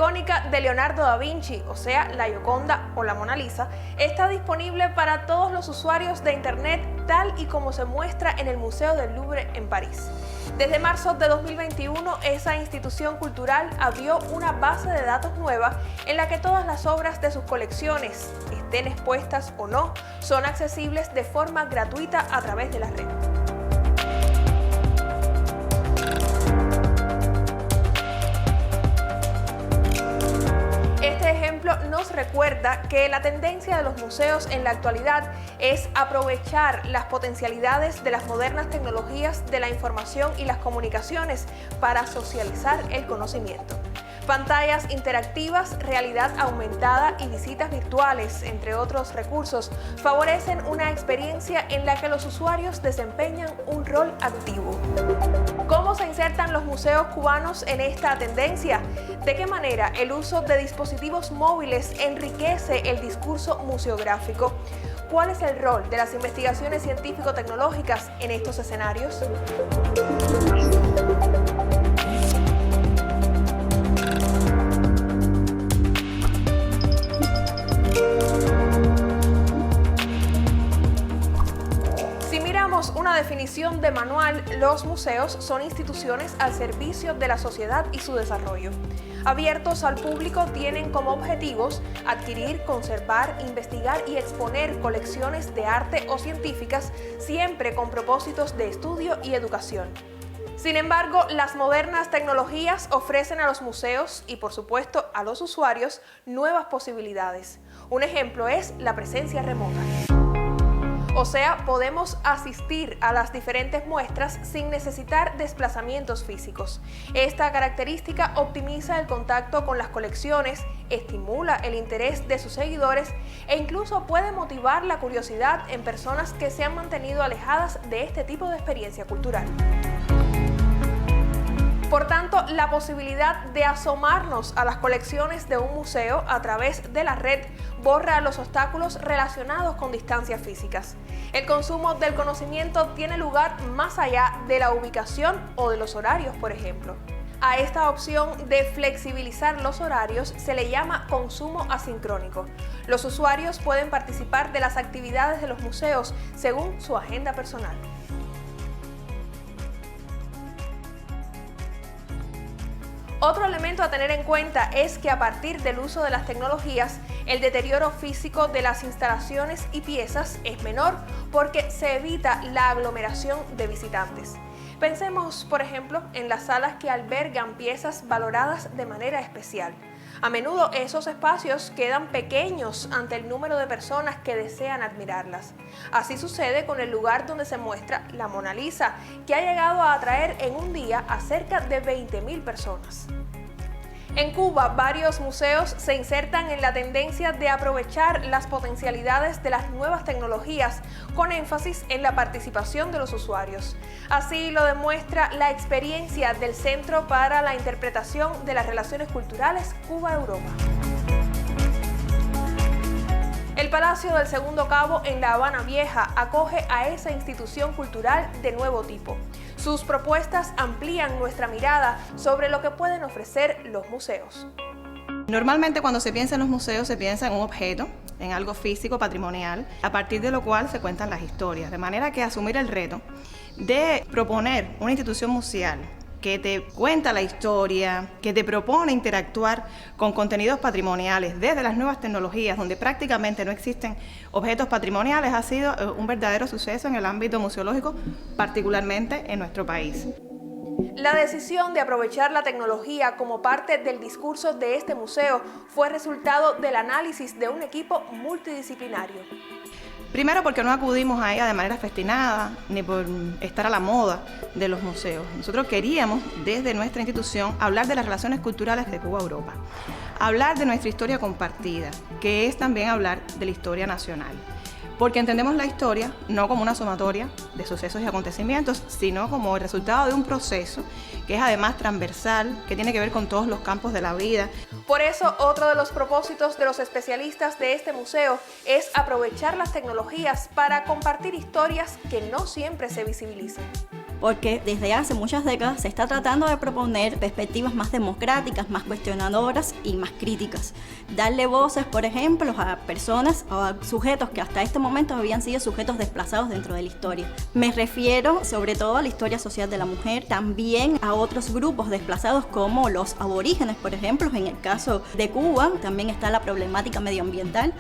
icónica de Leonardo da Vinci, o sea, la Gioconda o la Mona Lisa, está disponible para todos los usuarios de Internet tal y como se muestra en el Museo del Louvre en París. Desde marzo de 2021, esa institución cultural abrió una base de datos nueva en la que todas las obras de sus colecciones, estén expuestas o no, son accesibles de forma gratuita a través de la red. Este ejemplo nos recuerda que la tendencia de los museos en la actualidad es aprovechar las potencialidades de las modernas tecnologías de la información y las comunicaciones para socializar el conocimiento. Pantallas interactivas, realidad aumentada y visitas virtuales, entre otros recursos, favorecen una experiencia en la que los usuarios desempeñan un rol activo. ¿Cómo se insertan los museos cubanos en esta tendencia? ¿De qué manera el uso de dispositivos móviles enriquece el discurso museográfico? ¿Cuál es el rol de las investigaciones científico-tecnológicas en estos escenarios? Una definición de manual, los museos son instituciones al servicio de la sociedad y su desarrollo. Abiertos al público, tienen como objetivos adquirir, conservar, investigar y exponer colecciones de arte o científicas, siempre con propósitos de estudio y educación. Sin embargo, las modernas tecnologías ofrecen a los museos y, por supuesto, a los usuarios nuevas posibilidades. Un ejemplo es la presencia remota. O sea, podemos asistir a las diferentes muestras sin necesitar desplazamientos físicos. Esta característica optimiza el contacto con las colecciones, estimula el interés de sus seguidores e incluso puede motivar la curiosidad en personas que se han mantenido alejadas de este tipo de experiencia cultural. Por tanto, la posibilidad de asomarnos a las colecciones de un museo a través de la red borra los obstáculos relacionados con distancias físicas. El consumo del conocimiento tiene lugar más allá de la ubicación o de los horarios, por ejemplo. A esta opción de flexibilizar los horarios se le llama consumo asincrónico. Los usuarios pueden participar de las actividades de los museos según su agenda personal. Otro elemento a tener en cuenta es que a partir del uso de las tecnologías, el deterioro físico de las instalaciones y piezas es menor porque se evita la aglomeración de visitantes. Pensemos, por ejemplo, en las salas que albergan piezas valoradas de manera especial. A menudo esos espacios quedan pequeños ante el número de personas que desean admirarlas. Así sucede con el lugar donde se muestra la Mona Lisa, que ha llegado a atraer en un día a cerca de 20.000 personas. En Cuba, varios museos se insertan en la tendencia de aprovechar las potencialidades de las nuevas tecnologías, con énfasis en la participación de los usuarios. Así lo demuestra la experiencia del Centro para la Interpretación de las Relaciones Culturales Cuba-Europa. El Palacio del Segundo Cabo en La Habana Vieja acoge a esa institución cultural de nuevo tipo. Sus propuestas amplían nuestra mirada sobre lo que pueden ofrecer los museos. Normalmente cuando se piensa en los museos se piensa en un objeto, en algo físico, patrimonial, a partir de lo cual se cuentan las historias. De manera que asumir el reto de proponer una institución museal que te cuenta la historia, que te propone interactuar con contenidos patrimoniales desde las nuevas tecnologías, donde prácticamente no existen objetos patrimoniales, ha sido un verdadero suceso en el ámbito museológico, particularmente en nuestro país. La decisión de aprovechar la tecnología como parte del discurso de este museo fue resultado del análisis de un equipo multidisciplinario. Primero porque no acudimos a ella de manera festinada ni por estar a la moda de los museos. Nosotros queríamos desde nuestra institución hablar de las relaciones culturales de Cuba a Europa, hablar de nuestra historia compartida, que es también hablar de la historia nacional. Porque entendemos la historia no como una sumatoria de sucesos y acontecimientos, sino como el resultado de un proceso que es además transversal, que tiene que ver con todos los campos de la vida. Por eso, otro de los propósitos de los especialistas de este museo es aprovechar las tecnologías para compartir historias que no siempre se visibilizan. porque desde hace muchas décadas se está tratando de proponer perspectivas más democráticas, más cuestionadoras y más críticas. Darle voces, por ejemplo, a personas o a sujetos que hasta este momento habían sido sujetos desplazados dentro de la historia. Me refiero sobre todo a la historia social de la mujer, también a otros grupos desplazados como los aborígenes, por ejemplo. En el caso de Cuba también está la problemática medioambiental,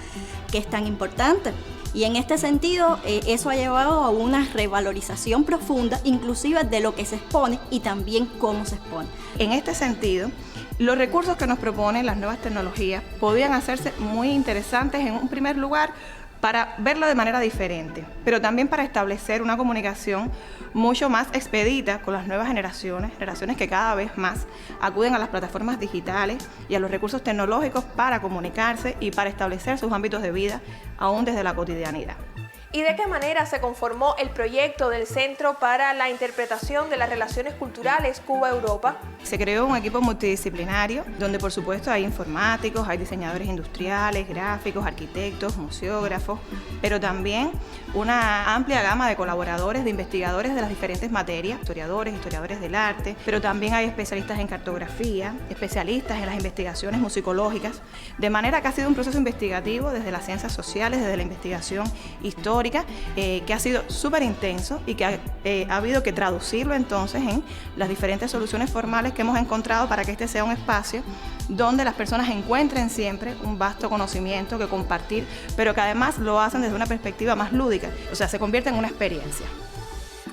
que es tan importante. Y en este sentido, eso ha llevado a una revalorización profunda, inclusive de lo que se expone y también cómo se expone. En este sentido, los recursos que nos proponen las nuevas tecnologías podrían hacerse muy interesantes en un primer lugar para verlo de manera diferente, pero también para establecer una comunicación mucho más expedita con las nuevas generaciones que cada vez más acuden a las plataformas digitales y a los recursos tecnológicos para comunicarse y para establecer sus ámbitos de vida aún desde la cotidianidad. ¿Y de qué manera se conformó el proyecto del Centro para la Interpretación de las Relaciones Culturales Cuba-Europa? Se creó un equipo multidisciplinario donde por supuesto hay informáticos, hay diseñadores industriales, gráficos, arquitectos, museógrafos, pero también una amplia gama de colaboradores, de investigadores de las diferentes materias, historiadores del arte, pero también hay especialistas en cartografía, especialistas en las investigaciones musicológicas, de manera que ha sido un proceso investigativo desde las ciencias sociales, desde la investigación histórica, que ha sido súper intenso y que ha habido que traducirlo entonces en las diferentes soluciones formales que hemos encontrado para que este sea un espacio donde las personas encuentren siempre un vasto conocimiento que compartir, pero que además lo hacen desde una perspectiva más lúdica, o sea, se convierte en una experiencia.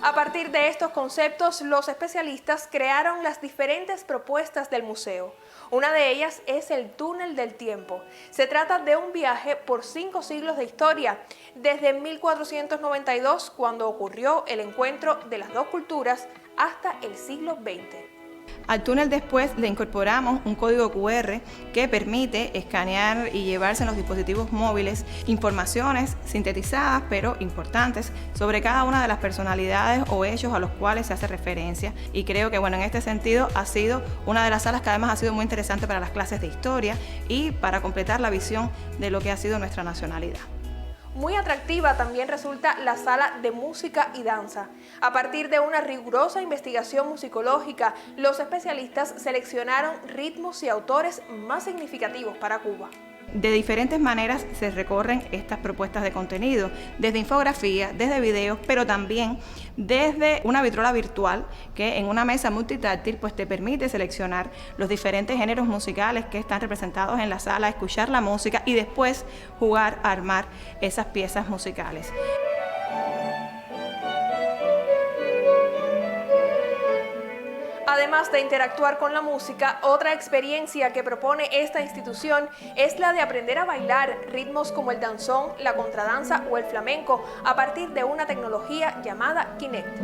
A partir de estos conceptos, los especialistas crearon las diferentes propuestas del museo. Una de ellas es el túnel del tiempo. Se trata de un viaje por 5 siglos de historia, desde 1492, cuando ocurrió el encuentro de las dos culturas, hasta el siglo XX. Al túnel después le incorporamos un código QR que permite escanear y llevarse en los dispositivos móviles informaciones sintetizadas pero importantes sobre cada una de las personalidades o hechos a los cuales se hace referencia, y creo que en este sentido ha sido una de las salas que además ha sido muy interesante para las clases de historia y para completar la visión de lo que ha sido nuestra nacionalidad. Muy atractiva también resulta la sala de música y danza. A partir de una rigurosa investigación musicológica, los especialistas seleccionaron ritmos y autores más significativos para Cuba. De diferentes maneras se recorren estas propuestas de contenido, desde infografía, desde videos, pero también desde una vitrola virtual que en una mesa multitáctil te permite seleccionar los diferentes géneros musicales que están representados en la sala, escuchar la música y después jugar a armar esas piezas musicales. Además de interactuar con la música, otra experiencia que propone esta institución es la de aprender a bailar ritmos como el danzón, la contradanza o el flamenco a partir de una tecnología llamada Kinect.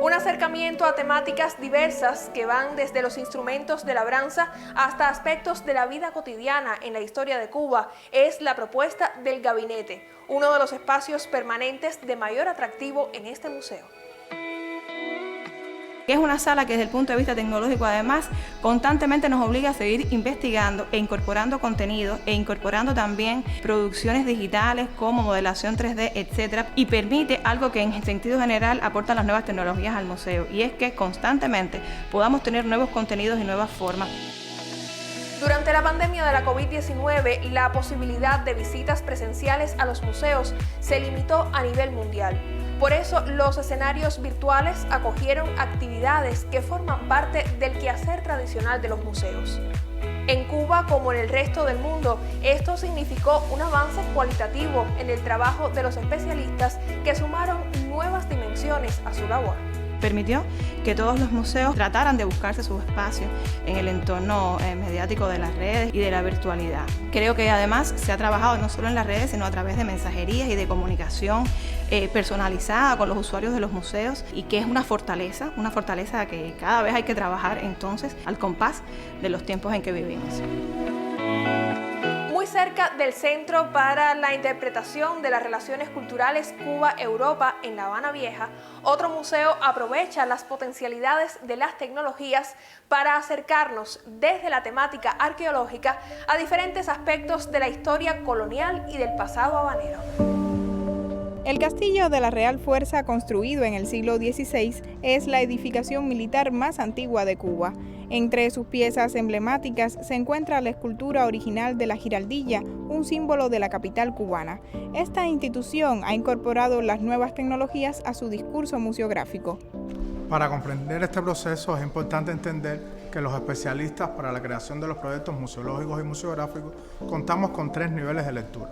Un acercamiento a temáticas diversas que van desde los instrumentos de labranza hasta aspectos de la vida cotidiana en la historia de Cuba es la propuesta del Gabinete, uno de los espacios permanentes de mayor atractivo en este museo. Que es una sala que desde el punto de vista tecnológico además constantemente nos obliga a seguir investigando e incorporando contenido e incorporando también producciones digitales como modelación 3D, etcétera, y permite algo que en sentido general aportan las nuevas tecnologías al museo, y es que constantemente podamos tener nuevos contenidos y nuevas formas. Durante la pandemia de la COVID-19, la posibilidad de visitas presenciales a los museos se limitó a nivel mundial. Por eso, los escenarios virtuales acogieron actividades que forman parte del quehacer tradicional de los museos. En Cuba, como en el resto del mundo, esto significó un avance cualitativo en el trabajo de los especialistas que sumaron nuevas dimensiones a su labor. Permitió que todos los museos trataran de buscarse su espacio en el entorno mediático de las redes y de la virtualidad. Creo que además se ha trabajado no solo en las redes, sino a través de mensajerías y de comunicación personalizada con los usuarios de los museos, y que es una fortaleza que cada vez hay que trabajar entonces al compás de los tiempos en que vivimos. Muy cerca del Centro para la Interpretación de las Relaciones Culturales Cuba-Europa en La Habana Vieja, otro museo aprovecha las potencialidades de las tecnologías para acercarnos desde la temática arqueológica a diferentes aspectos de la historia colonial y del pasado habanero. El castillo de la Real Fuerza, construido en el siglo XVI, es la edificación militar más antigua de Cuba. Entre sus piezas emblemáticas se encuentra la escultura original de la Giraldilla, un símbolo de la capital cubana. Esta institución ha incorporado las nuevas tecnologías a su discurso museográfico. Para comprender este proceso es importante entender que los especialistas para la creación de los proyectos museológicos y museográficos contamos con 3 niveles de lectura.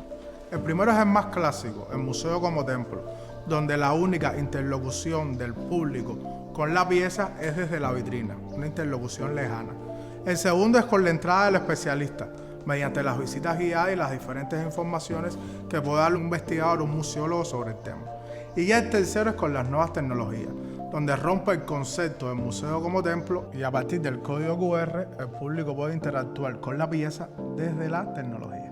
El primero es el más clásico, el museo como templo, donde la única interlocución del público con la pieza es desde la vitrina, una interlocución lejana. El segundo es con la entrada del especialista, mediante las visitas guiadas y las diferentes informaciones que puede dar un investigador o un museólogo sobre el tema. Y ya el tercero es con las nuevas tecnologías, donde rompe el concepto del museo como templo y a partir del código QR el público puede interactuar con la pieza desde la tecnología.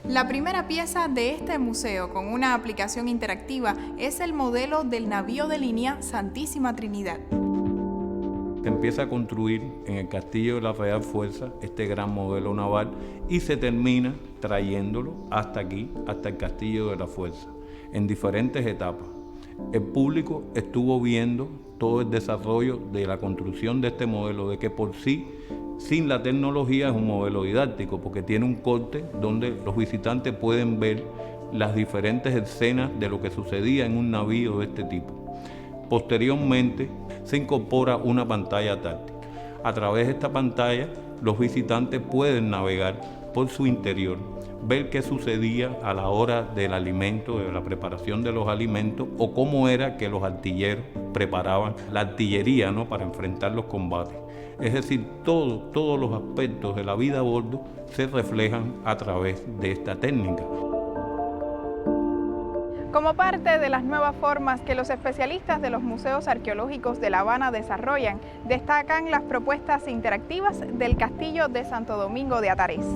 La primera pieza de este museo con una aplicación interactiva es el modelo del navío de línea Santísima Trinidad. Se empieza a construir en el Castillo de la Real Fuerza este gran modelo naval y se termina trayéndolo hasta aquí, hasta el Castillo de la Fuerza, en diferentes etapas. El público estuvo viendo todo el desarrollo de la construcción de este modelo, de que por sí, sin la tecnología, es un modelo didáctico, porque tiene un corte donde los visitantes pueden ver las diferentes escenas de lo que sucedía en un navío de este tipo. Posteriormente, se incorpora una pantalla táctil. A través de esta pantalla, los visitantes pueden navegar por su interior, ver qué sucedía a la hora del alimento, de la preparación de los alimentos, o cómo era que los artilleros preparaban la artillería, ¿no?, para enfrentar los combates. Es decir, todos los aspectos de la vida a bordo se reflejan a través de esta técnica. Como parte de las nuevas formas que los especialistas de los museos arqueológicos de La Habana desarrollan, destacan las propuestas interactivas del Castillo de Santo Domingo de Atarés.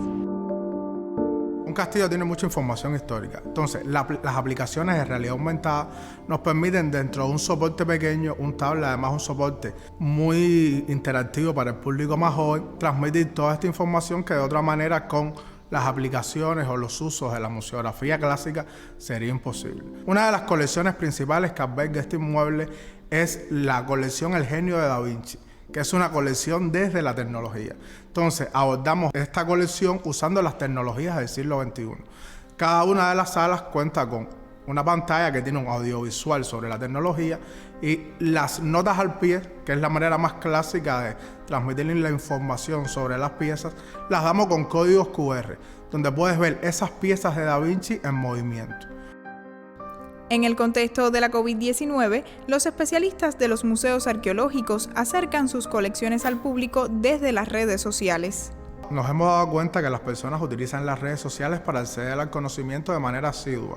Un castillo tiene mucha información histórica, entonces las aplicaciones de realidad aumentada nos permiten dentro de un soporte pequeño, un tablet, además un soporte muy interactivo para el público más joven, transmitir toda esta información que de otra manera con las aplicaciones o los usos de la museografía clásica sería imposible. Una de las colecciones principales que alberga este inmueble es la colección El Genio de Da Vinci, que es una colección desde la tecnología. Entonces, abordamos esta colección usando las tecnologías del siglo XXI. Cada una de las salas cuenta con una pantalla que tiene un audiovisual sobre la tecnología y las notas al pie, que es la manera más clásica de transmitir la información sobre las piezas, las damos con códigos QR, donde puedes ver esas piezas de Da Vinci en movimiento. En el contexto de la COVID-19, los especialistas de los museos arqueológicos acercan sus colecciones al público desde las redes sociales. Nos hemos dado cuenta que las personas utilizan las redes sociales para acceder al conocimiento de manera asidua,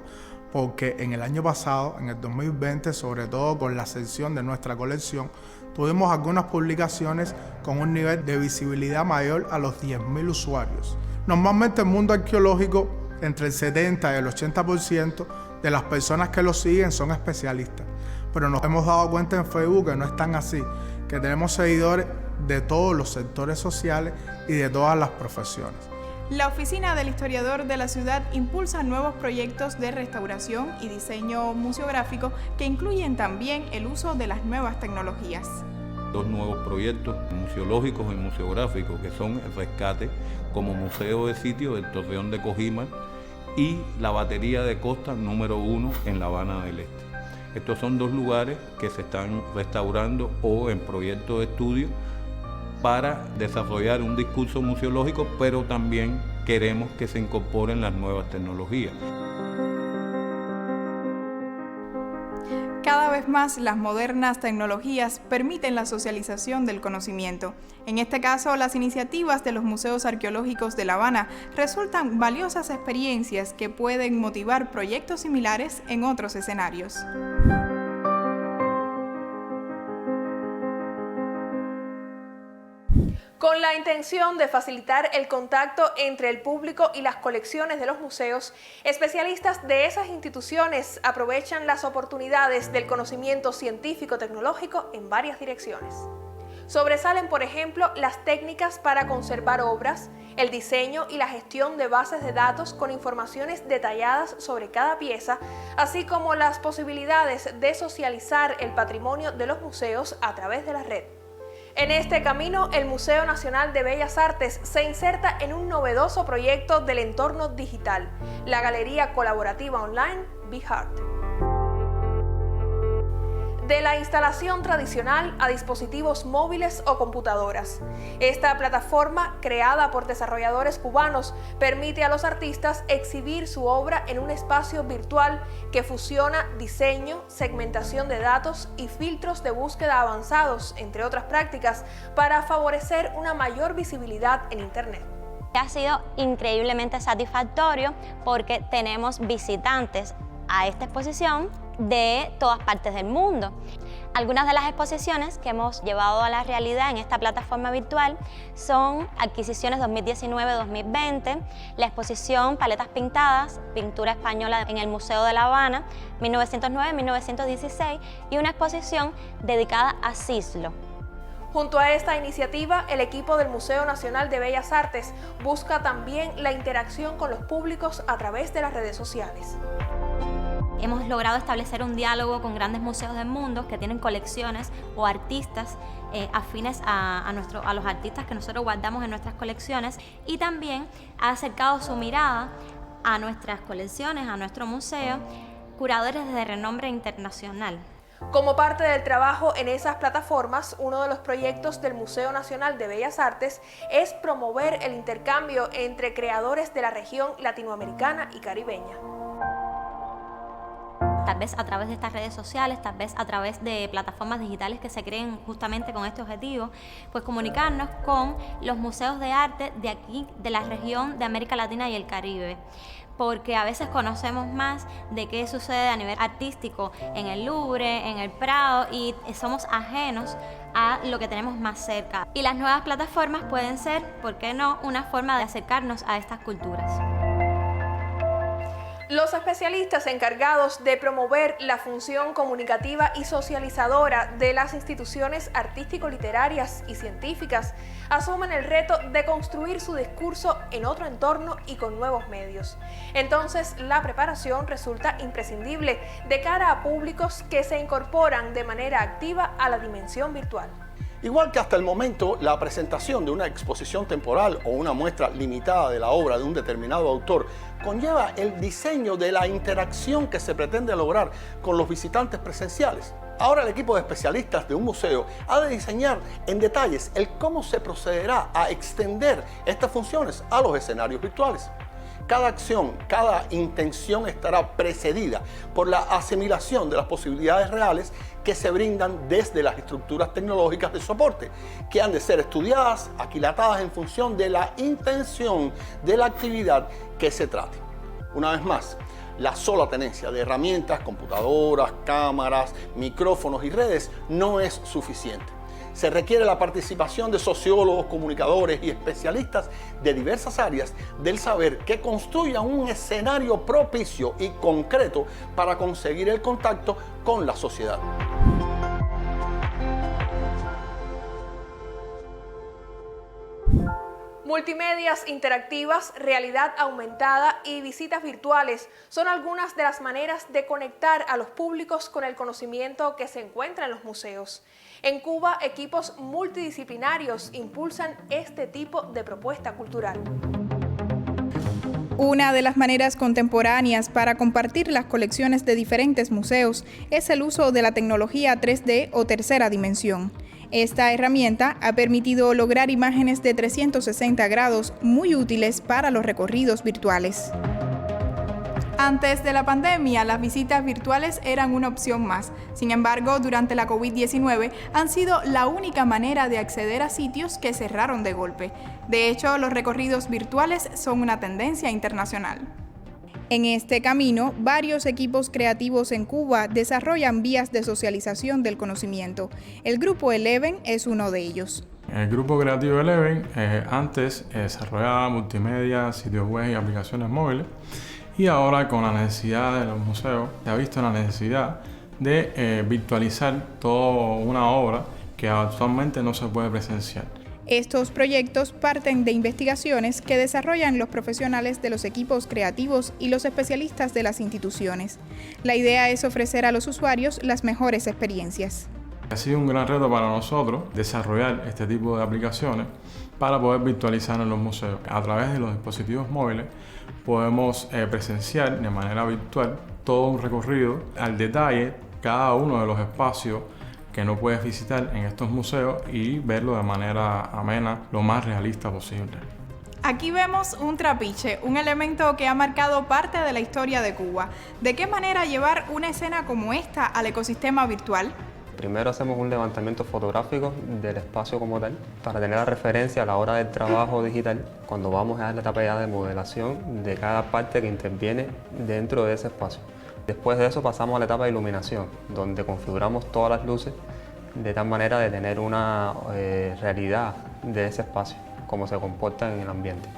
porque en el año pasado, en el 2020, sobre todo con la ascensión de nuestra colección, tuvimos algunas publicaciones con un nivel de visibilidad mayor a los 10.000 usuarios. Normalmente el mundo arqueológico, entre el 70 y el 80% de las personas que lo siguen son especialistas, pero nos hemos dado cuenta en Facebook que no es tan así, que tenemos seguidores de todos los sectores sociales y de todas las profesiones. La Oficina del Historiador de la Ciudad impulsa nuevos proyectos de restauración y diseño museográfico que incluyen también el uso de las nuevas tecnologías. 2 nuevos proyectos museológicos y museográficos que son el rescate como museo de sitio del Torreón de Cojímal y la batería de costa número 1 en La Habana del Este. Estos son 2 lugares que se están restaurando o en proyecto de estudio para desarrollar un discurso museológico, pero también queremos que se incorporen las nuevas tecnologías. Cada vez más las modernas tecnologías permiten la socialización del conocimiento. En este caso, las iniciativas de los museos arqueológicos de La Habana resultan valiosas experiencias que pueden motivar proyectos similares en otros escenarios. Con la intención de facilitar el contacto entre el público y las colecciones de los museos, especialistas de esas instituciones aprovechan las oportunidades del conocimiento científico-tecnológico en varias direcciones. Sobresalen, por ejemplo, las técnicas para conservar obras, el diseño y la gestión de bases de datos con informaciones detalladas sobre cada pieza, así como las posibilidades de socializar el patrimonio de los museos a través de la red. En este camino, el Museo Nacional de Bellas Artes se inserta en un novedoso proyecto del entorno digital, la galería colaborativa online BeHeart. De la instalación tradicional a dispositivos móviles o computadoras. Esta plataforma, creada por desarrolladores cubanos, permite a los artistas exhibir su obra en un espacio virtual que fusiona diseño, segmentación de datos y filtros de búsqueda avanzados, entre otras prácticas, para favorecer una mayor visibilidad en Internet. Ha sido increíblemente satisfactorio porque tenemos visitantes a esta exposición de todas partes del mundo. Algunas de las exposiciones que hemos llevado a la realidad en esta plataforma virtual son adquisiciones 2019-2020, la exposición Paletas Pintadas, pintura española en el Museo de La Habana, 1909-1916, y una exposición dedicada a Cislo. Junto a esta iniciativa, el equipo del Museo Nacional de Bellas Artes busca también la interacción con los públicos a través de las redes sociales. Hemos logrado establecer un diálogo con grandes museos del mundo que tienen colecciones o artistas afines a los artistas que nosotros guardamos en nuestras colecciones, y también ha acercado su mirada a nuestras colecciones, a nuestro museo, curadores de renombre internacional. Como parte del trabajo en esas plataformas, uno de los proyectos del Museo Nacional de Bellas Artes es promover el intercambio entre creadores de la región latinoamericana y caribeña. Tal vez a través de estas redes sociales, tal vez a través de plataformas digitales que se creen justamente con este objetivo, pues comunicarnos con los museos de arte de aquí, de la región de América Latina y el Caribe, porque a veces conocemos más de qué sucede a nivel artístico en el Louvre, en el Prado, y somos ajenos a lo que tenemos más cerca. Y las nuevas plataformas pueden ser, ¿por qué no?, una forma de acercarnos a estas culturas. Los especialistas encargados de promover la función comunicativa y socializadora de las instituciones artístico-literarias y científicas asumen el reto de construir su discurso en otro entorno y con nuevos medios. Entonces, la preparación resulta imprescindible de cara a públicos que se incorporan de manera activa a la dimensión virtual. Igual que hasta el momento, la presentación de una exposición temporal o una muestra limitada de la obra de un determinado autor conlleva el diseño de la interacción que se pretende lograr con los visitantes presenciales. Ahora el equipo de especialistas de un museo ha de diseñar en detalles el cómo se procederá a extender estas funciones a los escenarios virtuales. Cada acción, cada intención estará precedida por la asimilación de las posibilidades reales que se brindan desde las estructuras tecnológicas de soporte, que han de ser estudiadas, aquilatadas en función de la intención de la actividad que se trate. Una vez más, la sola tenencia de herramientas, computadoras, cámaras, micrófonos y redes no es suficiente. Se requiere la participación de sociólogos, comunicadores y especialistas de diversas áreas del saber que construyan un escenario propicio y concreto para conseguir el contacto con la sociedad. Multimedias interactivas, realidad aumentada y visitas virtuales son algunas de las maneras de conectar a los públicos con el conocimiento que se encuentra en los museos. En Cuba, equipos multidisciplinarios impulsan este tipo de propuesta cultural. Una de las maneras contemporáneas para compartir las colecciones de diferentes museos es el uso de la tecnología 3D o tercera dimensión. Esta herramienta ha permitido lograr imágenes de 360 grados muy útiles para los recorridos virtuales. Antes de la pandemia, las visitas virtuales eran una opción más. Sin embargo, durante la COVID-19 han sido la única manera de acceder a sitios que cerraron de golpe. De hecho, los recorridos virtuales son una tendencia internacional. En este camino, varios equipos creativos en Cuba desarrollan vías de socialización del conocimiento. El Grupo Eleven es uno de ellos. El Grupo Creativo Eleven antes desarrollaba multimedia, sitios web y aplicaciones móviles. Y ahora, con la necesidad de los museos, se ha visto la necesidad de virtualizar toda una obra que actualmente no se puede presenciar. Estos proyectos parten de investigaciones que desarrollan los profesionales de los equipos creativos y los especialistas de las instituciones. La idea es ofrecer a los usuarios las mejores experiencias. Ha sido un gran reto para nosotros desarrollar este tipo de aplicaciones para poder virtualizar en los museos. A través de los dispositivos móviles podemos presenciar de manera virtual todo un recorrido al detalle, cada uno de los espacios que no puedes visitar en estos museos y verlo de manera amena, lo más realista posible. Aquí vemos un trapiche, un elemento que ha marcado parte de la historia de Cuba. ¿De qué manera llevar una escena como esta al ecosistema virtual? Primero hacemos un levantamiento fotográfico del espacio como tal para tener la referencia a la hora del trabajo digital cuando vamos a la etapa ya de modelación de cada parte que interviene dentro de ese espacio. Después de eso pasamos a la etapa de iluminación, donde configuramos todas las luces de tal manera de tener una realidad de ese espacio, cómo se comporta en el ambiente.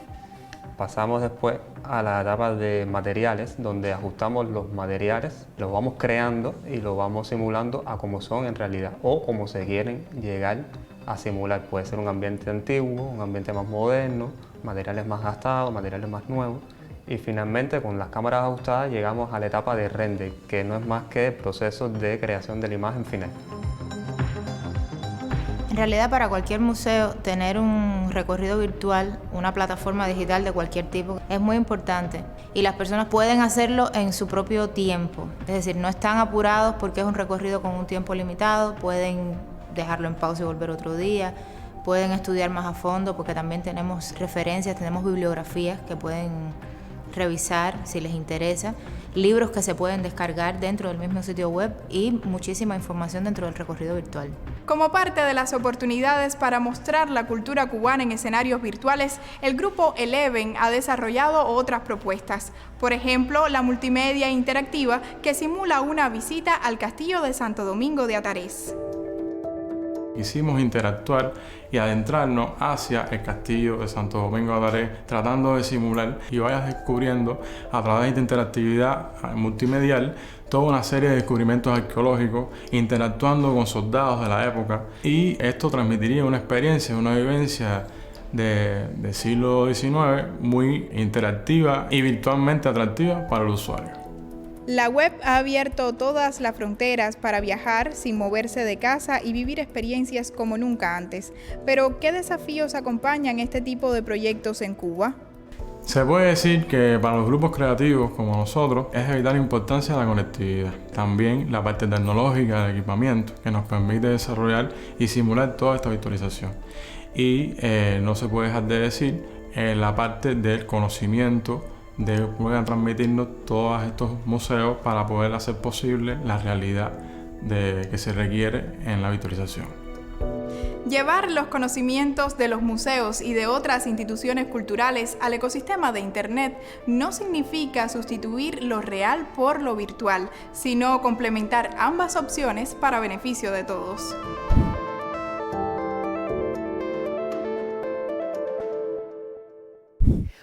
Pasamos después a la etapa de materiales, donde ajustamos los materiales, los vamos creando y los vamos simulando a como son en realidad o como se quieren llegar a simular. Puede ser un ambiente antiguo, un ambiente más moderno, materiales más gastados, materiales más nuevos. Y finalmente, con las cámaras ajustadas, llegamos a la etapa de render, que no es más que el proceso de creación de la imagen final. En realidad, para cualquier museo, tener un recorrido virtual, una plataforma digital de cualquier tipo, es muy importante. Y las personas pueden hacerlo en su propio tiempo. Es decir, no están apurados porque es un recorrido con un tiempo limitado, pueden dejarlo en pausa y volver otro día. Pueden estudiar más a fondo porque también tenemos referencias, tenemos bibliografías que pueden revisar si les interesa, libros que se pueden descargar dentro del mismo sitio web y muchísima información dentro del recorrido virtual. Como parte de las oportunidades para mostrar la cultura cubana en escenarios virtuales, el grupo Eleven ha desarrollado otras propuestas. Por ejemplo, la multimedia interactiva que simula una visita al Castillo de Santo Domingo de Atarés. Quisimos interactuar y adentrarnos hacia el Castillo de Santo Domingo de Atarés, tratando de simular y vayas descubriendo a través de esta interactividad multimedial toda una serie de descubrimientos arqueológicos, interactuando con soldados de la época, y esto transmitiría una experiencia, una vivencia del siglo XIX muy interactiva y virtualmente atractiva para el usuario. La web ha abierto todas las fronteras para viajar sin moverse de casa y vivir experiencias como nunca antes. Pero, ¿qué desafíos acompañan este tipo de proyectos en Cuba? Se puede decir que para los grupos creativos como nosotros es de vital importancia la conectividad. También la parte tecnológica del equipamiento que nos permite desarrollar y simular toda esta virtualización. Y no se puede dejar de decir la parte del conocimiento de puedan transmitirnos todos estos museos para poder hacer posible la realidad que se requiere en la virtualización. Llevar los conocimientos de los museos y de otras instituciones culturales al ecosistema de Internet no significa sustituir lo real por lo virtual, sino complementar ambas opciones para beneficio de todos.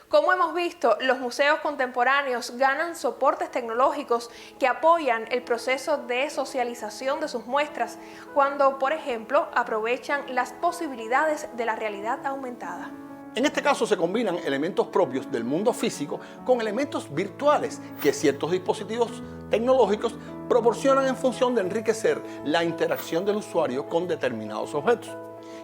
Como hemos visto, los museos contemporáneos ganan soportes tecnológicos que apoyan el proceso de socialización de sus muestras cuando, por ejemplo, aprovechan las posibilidades de la realidad aumentada. En este caso se combinan elementos propios del mundo físico con elementos virtuales que ciertos dispositivos tecnológicos proporcionan en función de enriquecer la interacción del usuario con determinados objetos.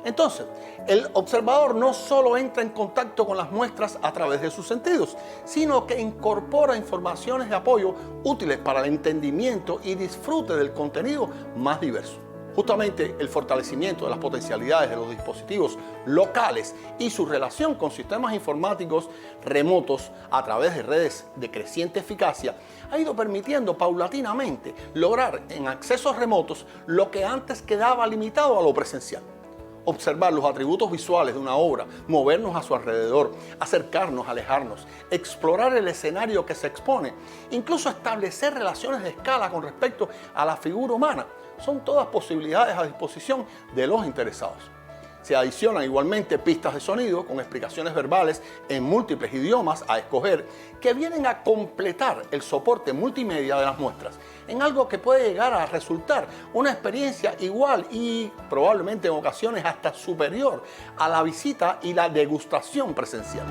Entonces, el observador no solo entra en contacto con las muestras a través de sus sentidos, sino que incorpora informaciones de apoyo útiles para el entendimiento y disfrute del contenido más diverso. Justamente el fortalecimiento de las potencialidades de los dispositivos locales y su relación con sistemas informáticos remotos a través de redes de creciente eficacia ha ido permitiendo paulatinamente lograr en accesos remotos lo que antes quedaba limitado a lo presencial. Observar los atributos visuales de una obra, movernos a su alrededor, acercarnos, alejarnos, explorar el escenario que se expone, incluso establecer relaciones de escala con respecto a la figura humana, son todas posibilidades a disposición de los interesados. Se adicionan igualmente pistas de sonido con explicaciones verbales en múltiples idiomas a escoger que vienen a completar el soporte multimedia de las muestras en algo que puede llegar a resultar una experiencia igual y probablemente en ocasiones hasta superior a la visita y la degustación presencial.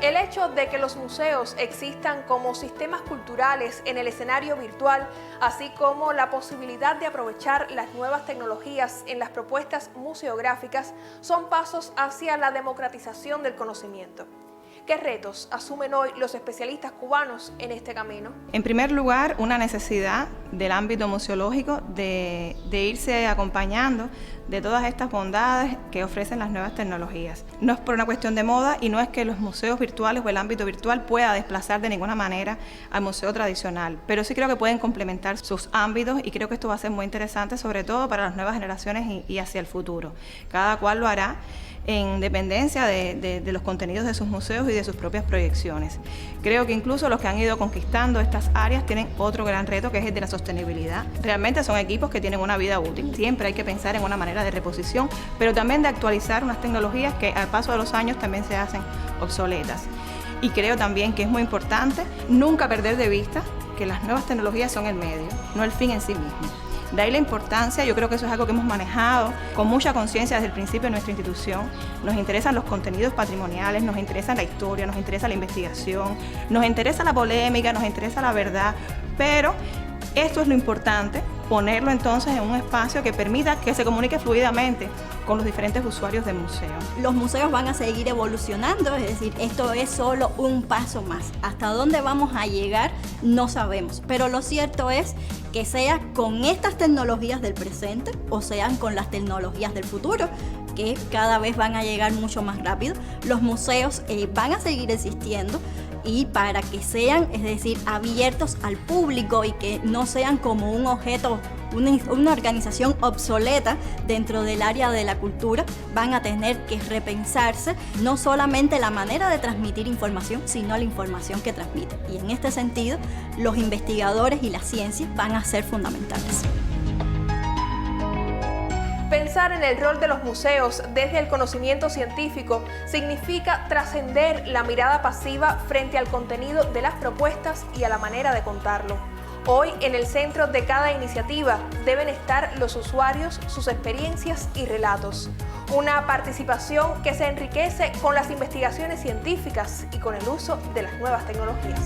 El hecho de que los museos existan como sistemas culturales en el escenario virtual, así como la posibilidad de aprovechar las nuevas tecnologías en las propuestas museográficas, son pasos hacia la democratización del conocimiento. ¿Qué retos asumen hoy los especialistas cubanos en este camino? En primer lugar, una necesidad del ámbito museológico de irse acompañando de todas estas bondades que ofrecen las nuevas tecnologías. No es por una cuestión de moda y no es que los museos virtuales o el ámbito virtual pueda desplazar de ninguna manera al museo tradicional, pero sí creo que pueden complementar sus ámbitos y creo que esto va a ser muy interesante, sobre todo para las nuevas generaciones y hacia el futuro. Cada cual lo hará en dependencia de los contenidos de sus museos y de sus propias proyecciones. Creo que incluso los que han ido conquistando estas áreas tienen otro gran reto, que es el de la sostenibilidad. Realmente son equipos que tienen una vida útil. Siempre hay que pensar en una manera de reposición, pero también de actualizar unas tecnologías que al paso de los años también se hacen obsoletas. Y creo también que es muy importante nunca perder de vista que las nuevas tecnologías son el medio, no el fin en sí mismo. De ahí la importancia, yo creo que eso es algo que hemos manejado con mucha conciencia desde el principio de nuestra institución. Nos interesan los contenidos patrimoniales, nos interesa la historia, nos interesa la investigación, nos interesa la polémica, nos interesa la verdad, pero esto es lo importante, ponerlo entonces en un espacio que permita que se comunique fluidamente con los diferentes usuarios del museo. Los museos van a seguir evolucionando, es decir, esto es solo un paso más. Hasta dónde vamos a llegar no sabemos, pero lo cierto es que sea con estas tecnologías del presente o sean con las tecnologías del futuro, que cada vez van a llegar mucho más rápido, los museos van a seguir existiendo, y para que sean, es decir, abiertos al público y que no sean como un objeto, una organización obsoleta dentro del área de la cultura, van a tener que repensarse no solamente la manera de transmitir información, sino la información que transmiten. Y en este sentido, los investigadores y la ciencia van a ser fundamentales. Pensar en el rol de los museos desde el conocimiento científico significa trascender la mirada pasiva frente al contenido de las propuestas y a la manera de contarlo. Hoy, en el centro de cada iniciativa deben estar los usuarios, sus experiencias y relatos. Una participación que se enriquece con las investigaciones científicas y con el uso de las nuevas tecnologías.